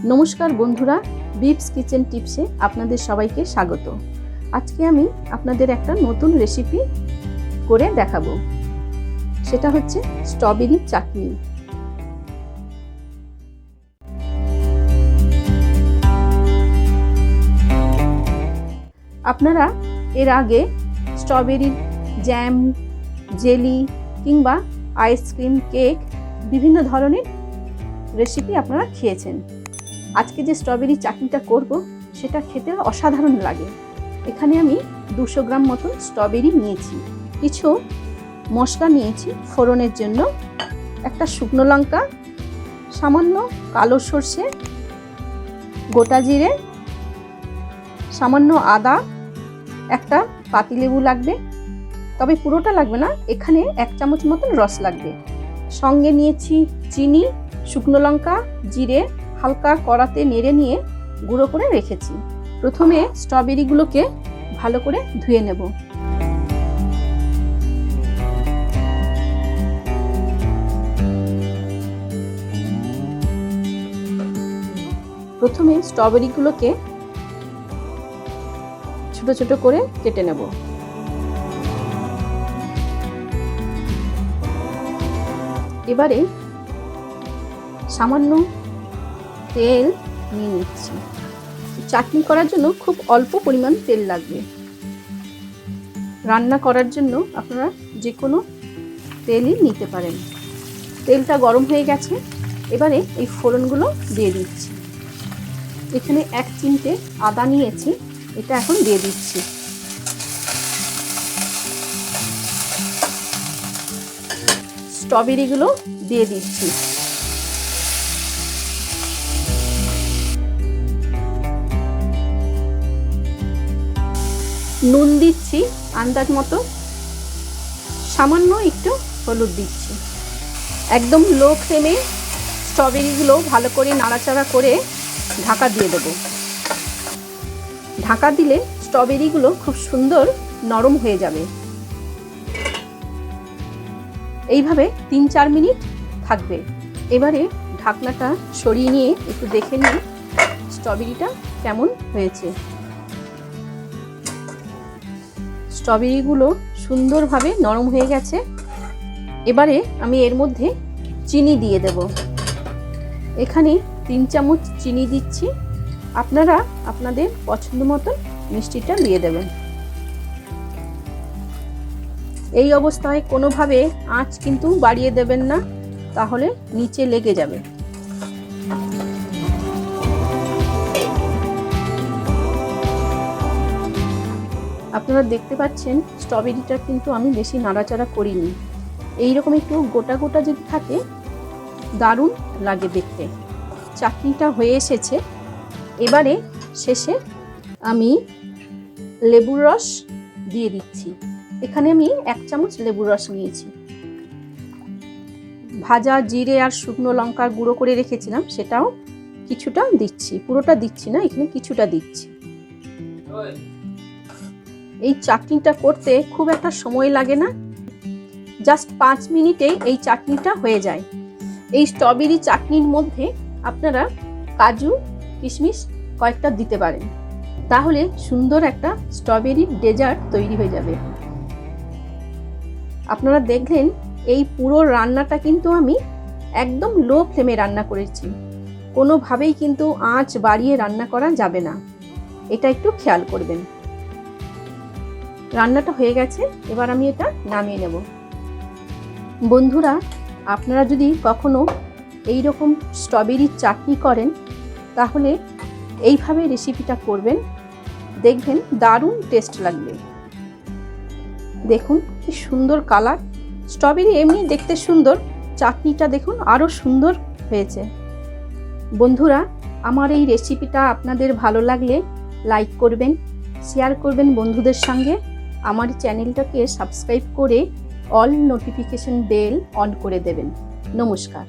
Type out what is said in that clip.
নমস্কার বন্ধুরা, বিপস কিচেন টিপসে আপনাদের সবাইকে স্বাগত। আজকে আমি আপনাদের একটা নতুন রেসিপি করে দেখাবো। সেটা হচ্ছে স্ট্রবেরি চাটনি। আপনারা এর আগে স্ট্রবেরি জ্যাম, জেলি কিংবা আইসক্রিম, কেক বিভিন্ন ধরনের রেসিপি আপনারা খেয়েছেন। আজকে যে স্ট্রবেরি চাটনিটা করব সেটা খেতে অসাধারণ লাগে। এখানে আমি 200 গ্রাম মতন স্ট্রবেরি নিয়েছি, কিছু মশলা নিয়েছি ফোড়নের জন্য, একটা শুকনো লঙ্কা, সামান্য কালো সর্ষে, গোটা জিরে, সামান্য আদা, একটা পাতিলেবু লাগবে, তবে পুরোটা লাগবে না, এখানে 1 চামচ মতন রস লাগবে। সঙ্গে নিয়েছি চিনি, শুকনো লঙ্কা, জিরে, হালকা কড়াতে নেড়ে নিয়ে গুঁড়ো করে রেখেছি। প্রথমে স্ট্রবেরিগুলোকে ভালো করে ধুয়ে নেব। প্রথমে স্ট্রবেরিগুলোকে ছোট ছোট করে কেটে নেব। এবারে সামান্য তেল নিয়ে নিচ্ছি। চাটনি করার জন্য খুব অল্প পরিমাণ তেল লাগবে। রান্না করার জন্য আপনারা যে কোনো তেলই নিতে পারেন। তেলটা গরম হয়ে গেছে, এবারে এই ফোড়নগুলো দিয়ে দিচ্ছি। এখানে 1 চিমটে আদা নিয়েছি, এটা এখন দিয়ে দিচ্ছি। স্ট্রবেরিগুলো দিয়ে দিচ্ছি। নুন দিচ্ছি আন্দাজ মতো, সামান্য একটু হলুদ দিচ্ছি। একদম লো ফ্লেমে স্ট্রবেরিগুলো ভালো করে নাড়াচাড়া করে ঢাকা দিয়ে দেব। ঢাকা দিলে স্ট্রবেরিগুলো খুব সুন্দর নরম হয়ে যাবে। এইভাবে 3-4 মিনিট থাকবে। এবারে ঢাকনাটা সরিয়ে নিয়ে একটু দেখে নিই স্ট্রবেরিটা কেমন হয়েছে। স্ট্রবেরিগুলো সুন্দরভাবে নরম হয়ে গেছে। এবারে আমি এর মধ্যে চিনি দিয়ে দেব। এখানে 3 চামচ চিনি দিচ্ছি। আপনারা আপনাদের পছন্দ মতন মিষ্টিটা দিয়ে দেবেন। এই অবস্থায় কোনোভাবে আঁচ কিন্তু বাড়িয়ে দেবেন না, তাহলে নিচে লেগে যাবে। আপনারা দেখতে পাচ্ছেন স্ট্রবেরিটা কিন্তু আমি বেশি নাড়াচাড়া করিনি। এইরকম একটু গোটা গোটা যদি থাকে দারুণ লাগে দেখতে। চাটনিটা হয়ে এসেছে। এবারে শেষে আমি লেবুর রস দিয়ে দিচ্ছি। এখানে আমি 1 চামচ লেবুর রস নিয়েছি। ভাজা জিরে আর শুকনো লঙ্কা গুঁড়ো করে রেখেছিলাম, সেটাও কিছুটা দিচ্ছি, পুরোটা দিচ্ছি না, এখানে কিছুটা দিচ্ছি। এই চাটনিটা করতে খুব একটা সময় লাগে না, জাস্ট 5 মিনিটেই এই চাটনিটা হয়ে যায়। এই স্ট্রবেরি চাটনির মধ্যে আপনারা কাজু, কিশমিশ কয়েকটা দিতে পারেন, তাহলে সুন্দর একটা স্ট্রবেরি ডেজার্ট তৈরি হয়ে যাবে। আপনারা দেখলেন এই পুরো রান্নাটা কিন্তু আমি একদম লো ফ্লেমে রান্না করেছি। কোনোভাবেই কিন্তু আঁচ বাড়িয়ে রান্না করা যাবে না, এটা একটু খেয়াল করবেন। রান্নাটা হয়ে গেছে, এবার আমি এটা নামিয়ে নেব। বন্ধুরা, আপনারা যদি কখনো এই রকম স্ট্রবেরি চাটনি করেন তাহলে এইভাবে রেসিপিটা করবেন, দেখবেন দারুণ টেস্ট লাগবে। দেখুন কি সুন্দর কালার। স্ট্রবেরি এমনি দেখতে সুন্দর, চাটনিটা দেখুন আরও সুন্দর হয়েছে। বন্ধুরা, আমার এই রেসিপিটা আপনাদের ভালো লাগলে লাইক করবেন, শেয়ার করবেন বন্ধুদের সঙ্গে। আমার চ্যানেলটাকে সাবস্ক্রাইব করে অল নোটিফিকেশন বেল অন করে দেবেন। নমস্কার।